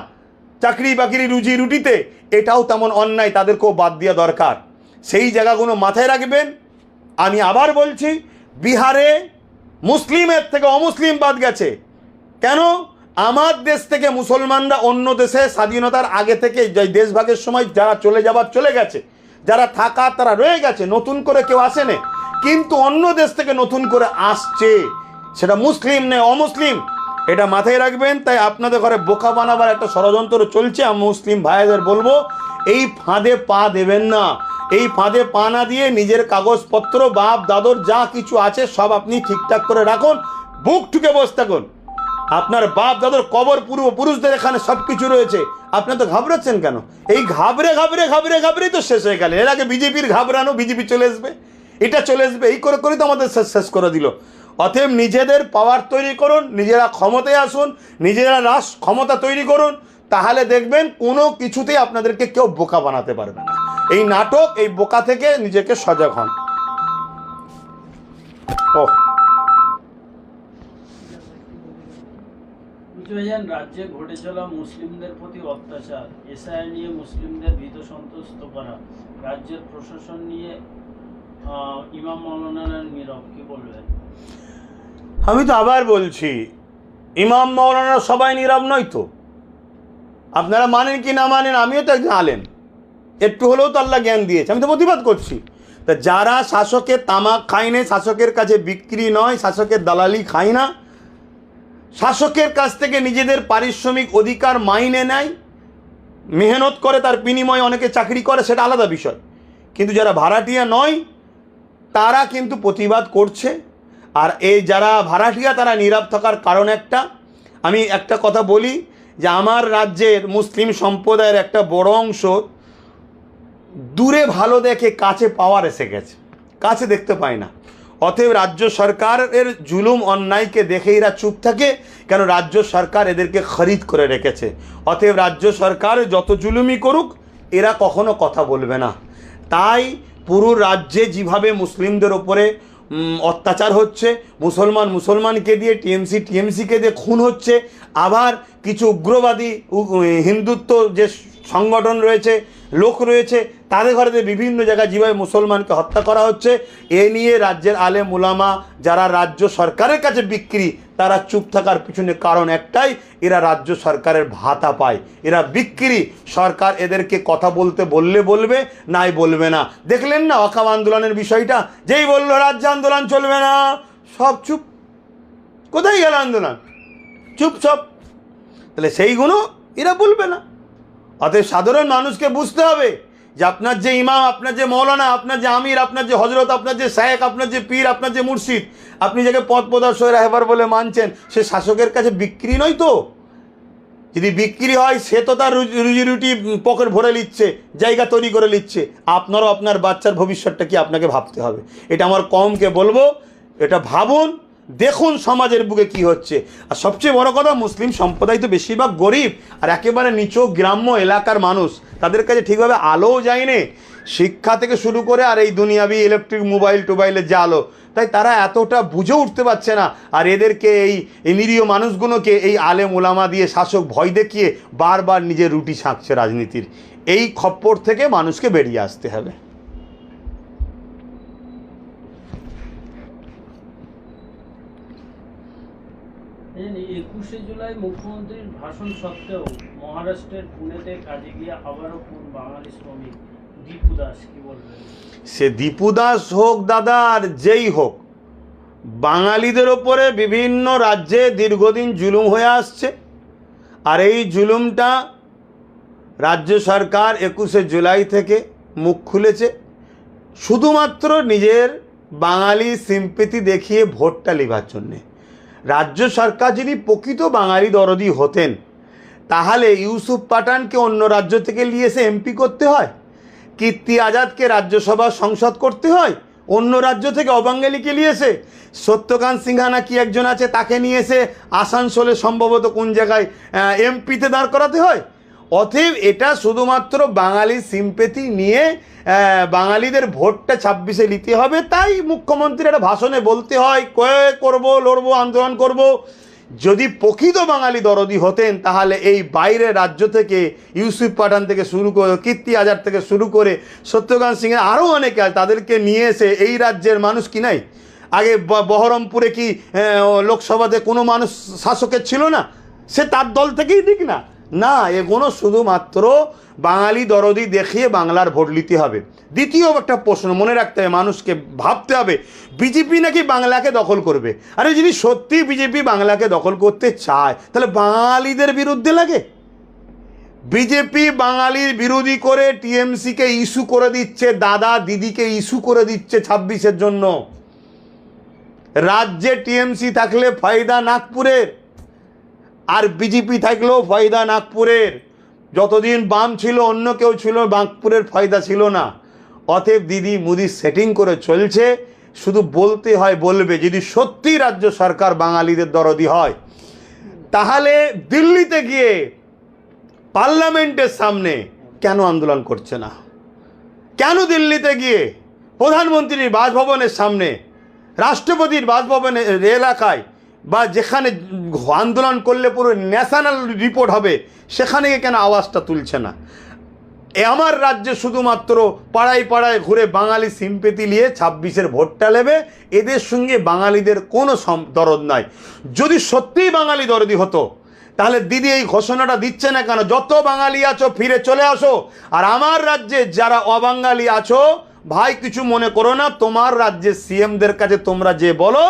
চাকরি বাকরি রুজি রুটিতে, এটাও তেমন অন্যায়, তাদেরকেও বাদ দেওয়া দরকার। সেই জায়গাগুলো মাথায় রাখবেন। আমি আবার বলছি, বিহারে মুসলিমের থেকে অমুসলিম বাদ গেছে। কেন? আমার দেশ থেকে মুসলমানরা অন্য দেশে স্বাধীনতার আগে থেকে দেশভাগের সময় যারা চলে গেছে, যারা থাকা তারা রয়ে গেছে, নতুন করে কেউ আসেনি। কিন্তু অন্য দেশ থেকে নতুন করে আসছে, সেটা মুসলিম নেই অমুসলিম, এটা মাথায় রাখবেন। তাই আপনাদের ঘরে বোকা বানাবার একটা ষড়যন্ত্র চলছে। আমি মুসলিম ভাইদের বলবো, এই ফাঁদে পা দেবেন না। এই ফাঁদে পা না দিয়ে নিজের কাগজপত্র, বাপ দাদর যা কিছু আছে সব আপনি ঠিকঠাক করে রাখুন, বুক ঠুকে বসে থাকুন। আপনার বাপ দাদর কবর পূর্বপুরুষদের এখানে সব কিছু রয়েছে, আপনি তো ঘাবড়াচ্ছেন কেন? এই ঘাবড়েই তো শেষ হয়ে গেল। এর আগে বিজেপির ঘাবড়ানো, বিজেপি চলে আসবে, এটা চলে আসবে, এই করে তো আমাদের শেষ করে দিল। অতএব নিজেদের পাওয়ার তৈরি করুন, নিজেরা ক্ষমতায় আসুন, নিজেরা ক্ষমতা তৈরি করুন, তাহলে দেখবেন কোনো কিছুতেই আপনাদেরকে কেউ বোকা বানাতে পারবে না। এই নাটক, এই বোকা থেকে নিজেকে সজাগ হন। রাজ্যে ঘটে চলা মুসলিমদের প্রতি অত্যাচার, এসআইআর নিয়ে মুসলিমদের ভীত সন্ত্রস্ত করা, রাজ্যের প্রশাসন নিয়ে ইমাম মাওলানা নীরব, কি বলবেন? আমি তো আবার বলছি, ইমাম মাওলানা সবাই নীরব নয় তো। আপনারা মানেন কি না মানেন, আমিও তো একজন আলেম, একটু হলেও তো আল্লাহ জ্ঞান দিয়েছে, আমি তো প্রতিবাদ করছি। তা যারা শাসকের তামাক খায় না, শাসকের কাছে বিক্রি নয়, শাসকের দালালি খায় না, শাসকের কাছ থেকে নিজেদের পারিশ্রমিক অধিকার মাইনে নেয়, মেহনত করে, তার বিনিময়ে অনেকে চাকরি করে, সেটা আলাদা বিষয়। কিন্তু যারা ভাড়াটিয়া নয় তারা কিন্তু প্রতিবাদ করছে। আর এই যারা ভাড়াটিয়া তারা নীরব থাকার কারণ একটা, আমি একটা কথা বলি যে আমার রাজ্যের মুসলিম সম্প্রদায়ের একটা বড় অংশ দূরে ভালো দেখে কাছে পাওয়ার এসে গেছে, কাছে দেখতে পায় না। অতএব রাজ্য সরকারের জুলুম অন্যায়কে দেখে এরা চুপ থাকে, কেন রাজ্য সরকার এদেরকে খরিদ করে রেখেছে। অতএব রাজ্য সরকার যত জুলুমই করুক এরা কখনো কথা বলবে না। তাই পুরো রাজ্যে যেভাবে মুসলিমদের ওপরে অত্যাচার হচ্ছে, মুসলমানকে দিয়ে টিএমসিকে দিয়ে খুন হচ্ছে, আবার কিছু উগ্রবাদী হিন্দুত্ব যে সংগঠন রয়েছে, লোক রয়েছে, তাদের ঘরে বিভিন্ন জায়গায় যেভাবে মুসলমানকে হত্যা করা হচ্ছে, এ নিয়ে রাজ্যের আলেম উলামা যারা রাজ্য সরকারের কাছে বিক্রি, তারা চুপ থাকার পিছনে কারণ একটাই, এরা রাজ্য সরকারের ভাতা পায়, এরা বিক্রি। সরকার এদেরকে কথা বলতে বলবে, নাই বলবে না। দেখলেন না ওয়াকফ আন্দোলনের বিষয়টা, যেই বললো রাজ্য আন্দোলন চলবে না, সব চুপ। কোথায় গেল আন্দোলন? চুপ সব। তাহলে সেইগুলো এরা বলবে না। অতএব সাধারণ মানুষকে বুঝতে হবে যে আপনার যে ইমাম, আপনার যে মৌলানা, আপনার যে আমির, আপনার যে হজরত, আপনার যে শায়েখ, আপনার যে পীর, আপনার যে মুর্শিদ, আপনি যাকে পথ প্রদর্শক রাহবার বলে মানছেন, সে শাসকের কাছে বিক্রি নয় তো। যদি বিক্রি হয়, সে তো তার রুজি রুটি পকেট ভরে নিচ্ছে, জায়গা তৈরি করে নিচ্ছে। আপনারও আপনার বাচ্চার ভবিষ্যৎটা কি আপনাকে ভাবতে হবে। এটা আমার কমকে বলবো, এটা ভাবুন, দেখুন সমাজের বুকে কি হচ্ছে। আর সবচেয়ে বড় কথা, মুসলিম সম্প্রদায় তো বেশিরভাগ গরিব আর একেবারে নিচু গ্রাম্য এলাকার মানুষ, তাদের কাছে ঠিকভাবে আলোও যায়নি, শিক্ষা থেকে শুরু করে আর এই দুনিয়াবি ইলেকট্রিক মোবাইলের যে আলো, তাই তারা এতটা বুঝে উঠতে পারছে না। আর এদেরকে এই নিরীহ মানুষগুলোকে এই আলেম ওলামা দিয়ে শাসক ভয় দেখিয়ে বারবার নিজের রুটি ছাঁকছে রাজনীতির। এই খপ্পর থেকে মানুষকে বেরিয়ে আসতে হবে। 21শে জুলাই মুখ্যমন্ত্রীর ভাষণ সত্ত্বেও মহারাষ্ট্রের পুনেতে কাজে গিয়ে আবারও কোন বাঙালি শ্রমিক দীপু দাস, কি বলবেন? সে দীপু দাস হোক দাদা, আর যেই হোক, বাঙালিদের ওপরে বিভিন্ন রাজ্যে দীর্ঘদিন জুলুম হয়ে আসছে। আর এই জুলুমটা রাজ্য সরকার 21শে জুলাই থেকে মুখ খুলেছে শুধুমাত্র নিজের বাঙালি সিম্পেথি দেখিয়ে ভোটটা নেবার জন্যে। রাজ্য সরকার যদি প্রকৃত বাঙালি দরদি হতেন তাহলে ইউসুফ পাঠানকে অন্য রাজ্য থেকে নিয়ে এসে এমপি করতে হয়, কীর্তি আজাদকে রাজ্যসভা সংসদ করতে হয়, অন্য রাজ্য থেকে অবাঙালিকে নিয়ে এসে সত্যকান্ত সিনহা না কি একজন আছে তাকে নিয়ে এসে আসানসোলে সম্ভবত কোন জায়গায় এমপিতে দাঁড় করাতে হয়। অতএব এটা শুধুমাত্র বাঙালি সিম্পেথি নিয়ে বাঙালিদের ভোটটা 26-এ নিতে হবে, তাই মুখ্যমন্ত্রীর একটা ভাষণে বলতে হয় করব, লড়বো, আন্দোলন করব। যদি প্রকৃত বাঙালি দরদি হতেন তাহলে এই বাইরের রাজ্য থেকে ইউসুফ পাঠান থেকে শুরু করে কীর্তি আজাদ থেকে শুরু করে সত্যকান্ত সিংহ আরও অনেকে আছে তাদেরকে নিয়ে এসে এই রাজ্যের মানুষ কি নাই, আগে বহরমপুরে কি লোকসভাতে কোনো মানুষ শাসকের ছিল না, সে তার দল থেকেই দিক না, না এগুলো শুধুমাত্র বাঙালি দরদি দেখিয়ে বাংলার ভোট নিতে হবে। দ্বিতীয় একটা প্রশ্ন মনে রাখতে হবে, মানুষকে ভাবতে হবে বিজেপি নাকি বাংলাকে দখল করবে। আরে যদি সত্যি বিজেপি বাংলাকে দখল করতে চায় তাহলে বাঙালিদের বিরুদ্ধে লাগে। বিজেপি বাঙালির বিরোধী করে টিএমসিকে ইস্যু করে দিচ্ছে, দাদা দিদিকে ইস্যু করে দিচ্ছে 26-এর জন্য। রাজ্যে টিএমসি থাকলে ফায়দা নাগপুরের, আর বিজেপি থাকলেও ফায়দা নাগপুরের। যতদিন বাম ছিল অন্য কেউ ছিল, নাগপুরের ফায়দা ছিল না। অতএব দিদি মোদি সেটিং করে চলছে, শুধু বলতে হয় বলবে। যদি সত্যি রাজ্য সরকার বাঙালিদের দরদি হয় তাহলে দিল্লিতে গিয়ে পার্লামেন্টের সামনে কেন আন্দোলন করছে না? কেন দিল্লিতে গিয়ে প্রধানমন্ত্রীর বাসভবনের সামনে, রাষ্ট্রপতির বাসভবনের এলাকায় বা যেখানে আন্দোলন করলে পুরো ন্যাশনাল রিপোর্ট হবে সেখানে কেন আওয়াজটা তুলছে না? আমার রাজ্যে শুধুমাত্র পাড়ায় পাড়ায় ঘুরে বাঙালি সিম্পেথি নিয়ে 26-এর ভোটটা নেবে, এদের সঙ্গে বাঙালিদের কোনো দরদ নাই। যদি সত্যিই বাঙালি দরদি হতো তাহলে দিদি এই ঘোষণাটা দিচ্ছে না কেন? যত বাঙালি আছো ফিরে চলে আসো, আর আমার রাজ্যে যারা অবাঙালি আছো ভাই কিছু মনে করো না, তোমার রাজ্যের সিএমদের কাছে তোমরা যে বলো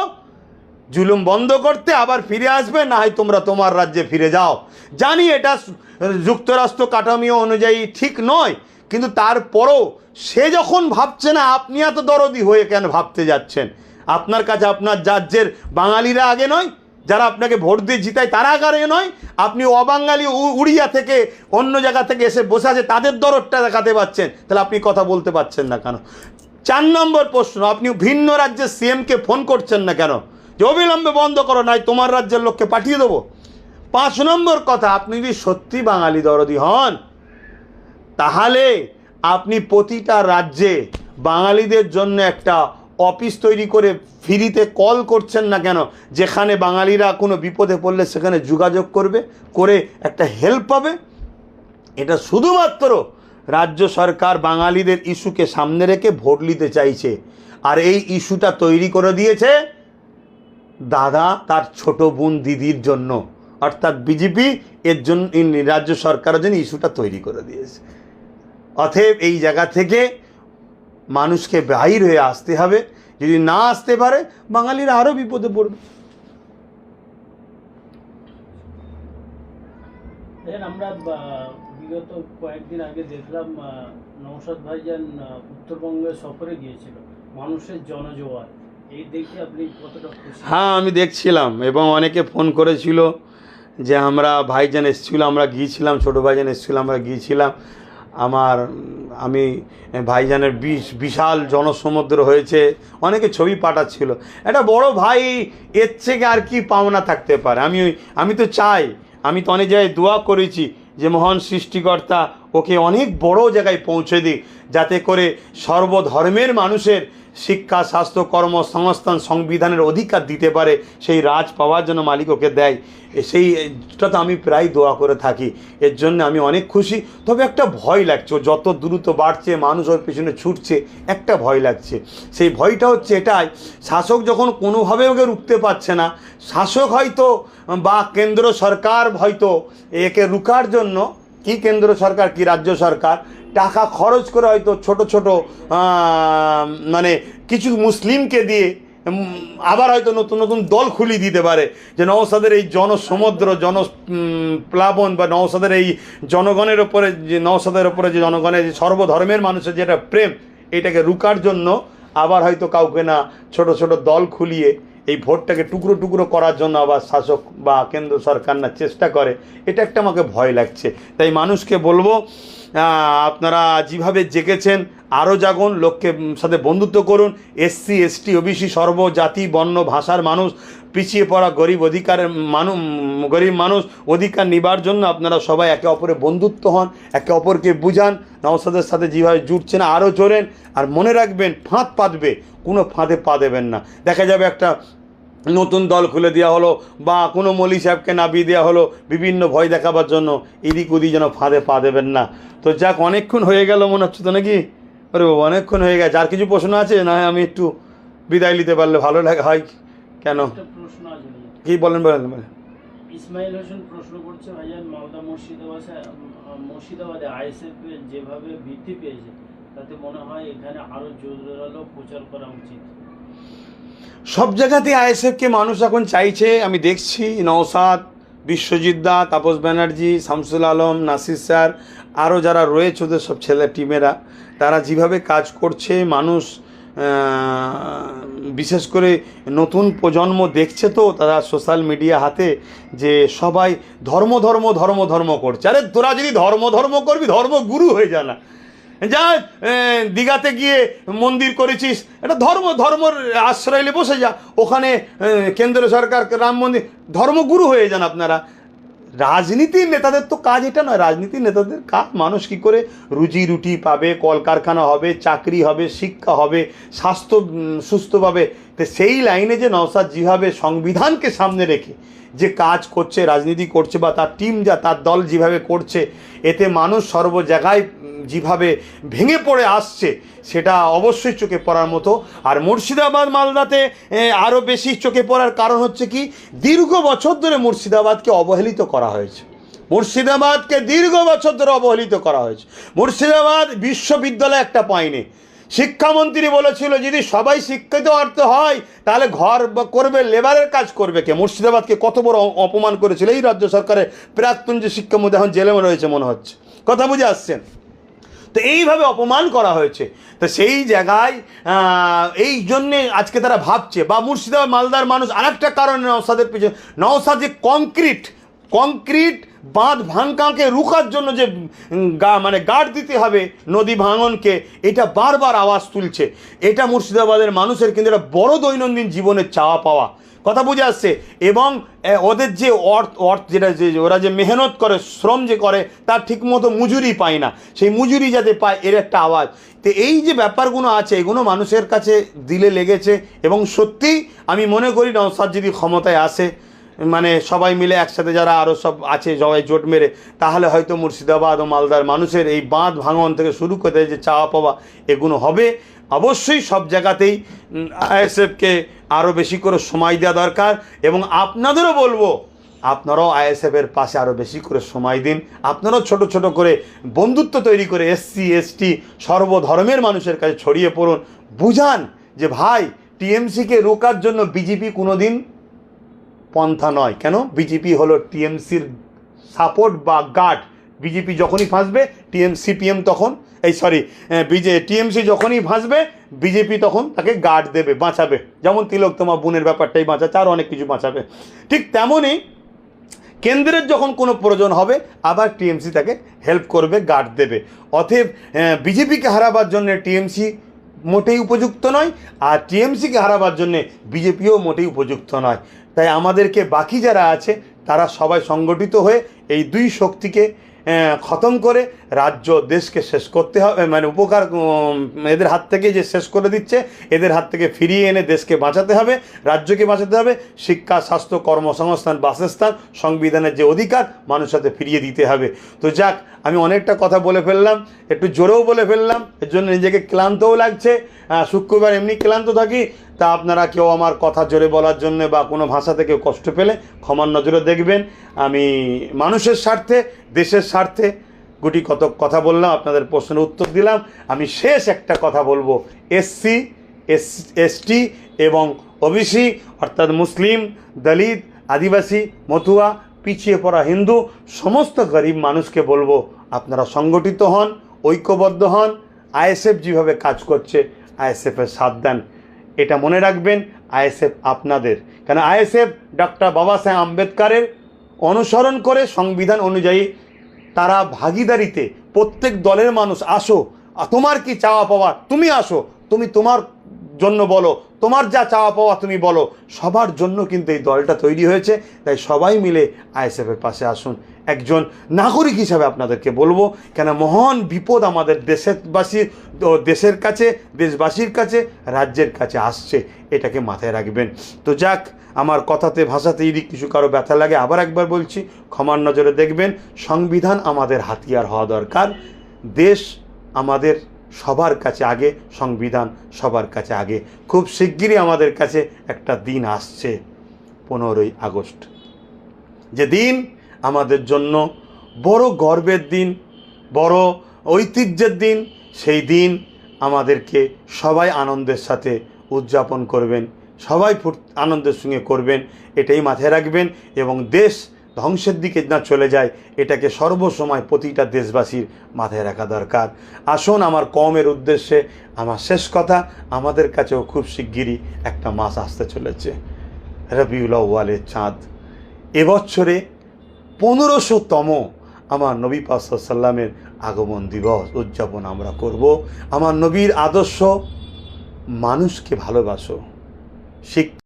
জুলুম বন্ধ করতে, আবার ফিরে আসবে, না হয় তোমরা তোমার রাজ্যে ফিরে যাও। জানি এটা যুক্তরাষ্ট্র কাঠামো অনুযায়ী ঠিক নয়, কিন্তু তারপরও সে যখন ভাবছে না, আপনি এত দরদি হয়ে কেন ভাবতে যাচ্ছেন? আপনার কাছে আপনার রাজ্যের বাঙালিরা আগে নয়? যারা আপনাকে ভোট দিয়ে জিতায় তারা আগে নয়? আপনি অবাঙালি উড়িয়া থেকে অন্য জায়গা থেকে এসে বসে আছে তাদের দরদটা দেখাতে পাচ্ছেন, তাহলে আপনি কথা বলতে পারছেন না কেন? 4 নম্বর প্রশ্ন, আপনি ভিন্ন রাজ্যের সিএমকে ফোন করছেন না কেন যে অবিলম্বে বন্ধ করো, নাই তোমার রাজ্যের লোককে পাঠিয়ে দেবো? 5 নম্বর কথা, আপনি যদি সত্যি বাঙালি দরদি হন তাহলে আপনি প্রতিটা রাজ্যে বাঙালিদের জন্য একটা অফিস তৈরি করে ফ্রিতে কল করছেন না কেন? যেখানে বাঙালিরা কোনো বিপদে পড়লে সেখানে যোগাযোগ করবে, করে একটা হেল্প পাবে। এটা শুধুমাত্র রাজ্য সরকার বাঙালিদের ইস্যুকে সামনে রেখে ভোট নিতে চাইছে, আর এই ইস্যুটা তৈরি করে দিয়েছে দাদা তার ছোট বোন দিদির জন্য, অর্থাৎ বিজেপি এর জন্য রাজ্য সরকারের জন্য ইস্যুটা তৈরি করে দিয়েছে। অতএব এই জায়গা থেকে মানুষকে বাহির হয়ে আসতে হবে, যদি না আসতে পারে বাঙালিরা আরও বিপদে পড়বে। আমরা বিগত কয়েকদিন আগে দেখলাম নওশাদ ভাইজান উত্তরবঙ্গে সফরে গিয়েছিল, মানুষের জনজোয়ার, এই দেখে আপনি কতটা খুশি? হ্যাঁ আমি দেখছিলাম, এবং অনেকে ফোন করেছিল যে আমরা ভাইজান এসেছিল, আমরা গিয়েছিলাম, ছোটো ভাইজান এসেছিল, আমরা গিয়েছিলাম। আমি ভাইজানের বিশাল জনসমুদ্র হয়েছে, অনেকে ছবি পাঠাচ্ছিল। একটা বড় ভাই এর থেকে আর কি পাওনা থাকতে পারে? আমি তো চাই, আমি তো অনেক জায়গায় দোয়া করেছি যে মহান সৃষ্টিকর্তা ওকে অনেক বড় জায়গায় পৌঁছে দিই, যাতে করে সর্বধর্মের মানুষের শিক্ষা, স্বাস্থ্য, কর্মসংস্থান, সংবিধানের অধিকার দিতে পারে, সেই রাজ পাওয়ার জন্য মালিক ওকে দেয়। সেইটা তো আমি প্রায় দোয়া করে থাকি, এর জন্য আমি অনেক খুশি। তবে একটা ভয় লাগছে, যত দ্রুত বাড়ছে মানুষ ওর পেছনে ছুটছে, একটা ভয় লাগছে। সেই ভয়টা হচ্ছে এটাই, শাসক যখন কোনোভাবে ওকে রুখতে পারছে না, শাসক হয়তো বা কেন্দ্র সরকার হয়তো একে রুখার জন্য, কি কেন্দ্র সরকার কি রাজ্য সরকার টাকা খরচ করে হয়তো ছোট ছোট মানে কিছু মুসলিমকে দিয়ে আবার হয়তো নতুন নতুন দল খুলিয়ে দিতে পারে, যে নওশাদের এই জনসমুদ্র প্লাবন বা নওশাদের এই জনগণের ওপরে যে নওশাদের ওপরে যে জনগণের যে সর্বধর্মের মানুষের যেটা প্রেম, এটাকে রুকার জন্য আবার হয়তো কাউকে না ছোট ছোট দল খুলিয়ে এই ভোটটাকে টুকরো টুকরো করার জন্য আবার শাসক বা কেন্দ্র সরকার না চেষ্টা করে। এটা একটা আমাকে ভয় লাগছে। তাই মানুষকে বলবো, আপনারা যেভাবে জেগেছেন আরও জাগুন, লোককে সাথে বন্ধুত্ব করুন। এসসি এসটি ওবিসি সর্বজাতি বর্ণ ভাষার মানুষ, পিছিয়ে পড়া গরিব মানুষ অধিকার নিবার জন্য আপনারা সবাই একে অপরের বন্ধুত্ব হন, একে অপরকে বুঝান। নওশাদের সাথে যেভাবে জুটছেন আরও জোরেন। আর মনে রাখবেন, ফাঁদ পাতবে, কোনো ফাঁদে পা দেবেন না। দেখা যাবে একটা নতুন দল খুলে দেওয়া হলো বা কোনো মৌলী সাহেবকে নামিয়ে দেওয়া হলো বিভিন্ন ভয় দেখাবার জন্য, এদিক ওদিক যেন ফাঁদে পা দেবেন না। তো যাক, অনেকক্ষণ হয়ে গেল মনে হচ্ছে তো নাকি? আরে বাবা, অনেকক্ষণ হয়ে গেছে। আর কিছু প্রশ্ন আছে? না হয় আমি একটু বিদায় নিতে পারলে ভালো লাগে হয়। কেন, একটা প্রশ্ন আছে ভাইয়া। কি বলেন? ইসমাইল হোসেন প্রশ্ন করছে, ভাইজান মালদা মুর্শিদাবাদে আইএসএফ যেভাবে বৃদ্ধি পেয়েছে, তাতে মনে হয় এখানে আরো জোরালো প্রচার করা উচিত। সব জায়গাতে আইএসএফকে মানুষ এখন চাইছে। আমি দেখছি নওশাদ, বিশ্বজিৎ দা, তাপস ব্যানার্জি, শামসুল আলম, নাসির স্যার, আরও যারা রয়েছে ওদের সব ছেলে টিমেরা, তারা যেভাবে কাজ করছে, মানুষ বিশেষ করে নতুন প্রজন্ম দেখছে, তো তারা সোশ্যাল মিডিয়া হাতে, যে সবাই ধর্ম ধর্ম ধর্ম ধর্ম করছে। আরে তোরা যদি ধর্ম ধর্ম করবি, ধর্মগুরু হয়ে যা না। যা দীঘাতে গিয়ে মন্দির করেছিস, এটা ধর্মর আশ্রয় নিয়ে বসে যা, ওখানে কেন্দ্র সরকার রাম মন্দির, ধর্মগুরু হয়ে যান আপনারা। রাজনীতির নেতাদের তো কাজ এটা নয়। রাজনীতির নেতাদের কাজ মানুষ কী করে রুজি রুটি পাবে, কলকারখানা হবে, চাকরি হবে, শিক্ষা হবে, স্বাস্থ্য সুস্থ পাবে। তো সেই লাইনে যে নওশাদ যেভাবে সংবিধানকে সামনে রেখে যে কাজ করছে, রাজনীতি করছে, বা তার টিম তার দল যেভাবে করছে, এতে মানুষ সর্ব জায়গায় যেভাবে ভেঙে পড়ে আসছে, সেটা অবশ্যই চোখে পড়ার মতো। আর মুর্শিদাবাদ মালদাতে আরও বেশি চোখে পড়ার কারণ হচ্ছে কি, দীর্ঘ বছর ধরে মুর্শিদাবাদকে অবহেলিত করা হয়েছে। মুর্শিদাবাদকে দীর্ঘ বছর ধরে অবহেলিত করা হয়েছে। মুর্শিদাবাদ বিশ্ববিদ্যালয় একটা পায়নি। শিক্ষামন্ত্রী বলেছিল, যদি সবাই শিক্ষিত অর্থ হয় তাহলে ঘর করবে, লেবারের কাজ করবে কে? মুর্শিদাবাদকে কত বড় অপমান করেছিল এই রাজ্য সরকারের প্রাক্তন যে শিক্ষামন্ত্রী, এখন জেলে রয়েছে মনে হচ্ছে। কথা বুঝে আসছেন? তো এইভাবে অপমান করা হয়েছে। তো সেই জায়গায় এই জন্যে আজকে তারা ভাবছে, বা মুর্শিদাবাদ মালদার মানুষ আরেকটা কারণে নওশাদের পিছনে, নওশাদ যে কংক্রিট বাঁধ ভাঙকাকে রুখার জন্য যে মানে গার্ড দিতে হবে নদী ভাঙনকে, এটা বারবার আওয়াজ তুলছে। এটা মুর্শিদাবাদের মানুষের কিন্তু একটা বড় দৈনন্দিন জীবনের চাওয়া পাওয়া। কথা বুঝে আসছে? এবং ওদের যে যেটা যে ওরা যে মেহনত করে, শ্রম যে করে, তার ঠিকমতো মজুরি পায় না। সেই মজুরি যাতে পায়, এর একটা আওয়াজ। তো এই যে ব্যাপারগুলো আছে, এগুলো মানুষের কাছে দিলে লেগেছে। এবং সত্যিই আমি মনে করি নওশাদ যদি ক্ষমতায় আসে, মানে সবাই মিলে একসাথে যারা আরও সব আছে সবাই জোট মেরে, তাহলে হয়তো মুর্শিদাবাদ ও মালদার মানুষের এই বাঁধ ভাঙন থেকে শুরু করে যে চাওয়া পাওয়া, এগুলো হবে। অবশ্যই সব জায়গাতেই আইএসএফকে আরও বেশি করে সময় দেওয়া দরকার। এবং আপনাদেরও বলবো, আপনারাও আইএসএফের পাশে আরও বেশি করে সময় দিন। আপনারাও ছোট ছোট করে বন্ধুত্ব তৈরি করে এসসি এসটি সর্বধর্মের মানুষের কাছে ছড়িয়ে পড়ুন। বুঝান যে ভাই, টিএমসিকে রোকার জন্য বিজেপি কোনো দিন পন্থা নয়। কেন? বিজেপি হলো টিএমসির সাপোর্ট বা গার্ড। বিজেপি যখনই ফাঁসবে, সিপিএম তখন টিএমসি যখনই ফাঁসবে, বিজেপি তখন তাকে গার্ড দেবে, বাঁচাবে। যেমন তিলোত্তমা বোনের ব্যাপারটাই বাঁচাচ্ছে, আর অনেক কিছু বাঁচাবে। ঠিক তেমনই কেন্দ্রের যখন কোনো প্রয়োজন হবে, আবার টিএমসি তাকে হেল্প করবে, গার্ড দেবে। অতএব বিজেপিকে হারাবার জন্য টিএমসি মোটেই উপযুক্ত নয়, আর টিএমসিকে হারাবার জন্যে বিজেপিও মোটেই উপযুক্ত নয়। তাই আমাদেরকে বাকি যারা আছে, তারা সবাই সংগঠিত হয়ে এই দুই শক্তিকে খতম করে রাজ্য দেশকে শেষ করতে হবে। মানে উপকার এদের হাত থেকে যে শেষ করে দিচ্ছে, এদের হাত থেকে ফিরিয়ে এনে দেশকে বাঁচাতে হবে, রাজ্যকে বাঁচাতে হবে। শিক্ষা, স্বাস্থ্য, কর্মসংস্থান, বাসস্থান, সংবিধানের যে অধিকার মানুষের হাতে ফিরিয়ে দিতে হবে। তো যাক, আমি অনেকটা কথা বলে ফেললাম, একটু জোরেও বলে ফেললাম, এর জন্য নিজেকে ক্লান্তও লাগছে। শুক্রবার এমনি ক্লান্ত থাকি। তা আপনারা কেউ আমার কথা জোরে বলার জন্য বা কোনো ভাষাতে কেউ কষ্ট পেলে ক্ষমার নজরে দেখবেন। আমি মানুষের স্বার্থে, দেশের স্বার্থে গুটি কত কথা বললাম, আপনাদের প্রশ্নের উত্তর দিলাম। আমি শেষ একটা কথা বলবো, এসসি এসটি এবং ওবিসি অর্থাৎ মুসলিম, দলিত, আদিবাসী, মতুয়া, পিছিয়ে পড়া হিন্দু, সমস্ত গরিব মানুষকে বলবো আপনারা সংগঠিত হন, ঐক্যবদ্ধ হন। আইএসএফ যেভাবে কাজ করছে আইএসএফের সাথ দেন। এটা মনে রাখবেন, আইএসএফ আপনাদের, কেন আইএসএফ ডক্টর বাবা সাহেব আম্বেদকরের অনুসরণ করে সংবিধান অনুযায়ী তারা ভাগিদারিতে প্রত্যেক দলের মানুষ আসো, তোমার কি চাওয়া পাওয়া তুমি আসো, তুমি তোমার জন্য বলো, তোমার যা চাওয়া পাওয়া তুমি বলো। সবার জন্য কিন্তু এই দলটা তৈরি হয়েছে। তাই সবাই মিলে আইএসএফের পাশে আসুন। একজন নাগরিক হিসাবে আপনাদেরকে বলবো, কেন মহান বিপদ আমাদের দেশের কাছে, দেশবাসীর কাছে, রাজ্যের কাছে আসছে, এটাকে মাথায় রাখবেন। তো যাক, আমার কথাতে ভাষাতে যদি কিছু কারো ব্যথা লাগে আবার একবার বলছি, ক্ষমার নজরে দেখবেন। সংবিধান আমাদের হাতিয়ার হওয়া দরকার। দেশ আমাদের সবার কাছে আগে, সংবিধান সবার কাছে আগে। খুব শিগগিরই আমাদের কাছে একটা দিন আসছে, 15ই আগস্ট, যে দিন আমাদের জন্য বড় গর্বের দিন, বড় ঐতিহ্যের দিন। সেই দিন আমাদেরকে সবাই আনন্দের সাথে উদযাপন করবেন, সবাই আনন্দের সঙ্গে করবেন, এটাই মাথায় রাখবেন। এবং দেশ ধ্বংসের দিকে না চলে যায়, এটাকে সর্বসময় প্রতিটা দেশবাসীর মাথায় রাখা দরকার। আসুন, আমার কওমের উদ্দেশ্যে আমার শেষ কথা, আমাদের কাছেও খুব শিগগিরই একটা মাস আসতে চলেছে, রবিউল আউয়ালের চাঁদ। এবছরে 1500তম আমার নবী পাক সাল্লাল্লাহু আলাইহি ওয়াসাল্লামের আগমন দিবস উদযাপন আমরা করব। আমার নবীর আদর্শ, মানুষকে ভালোবাসো,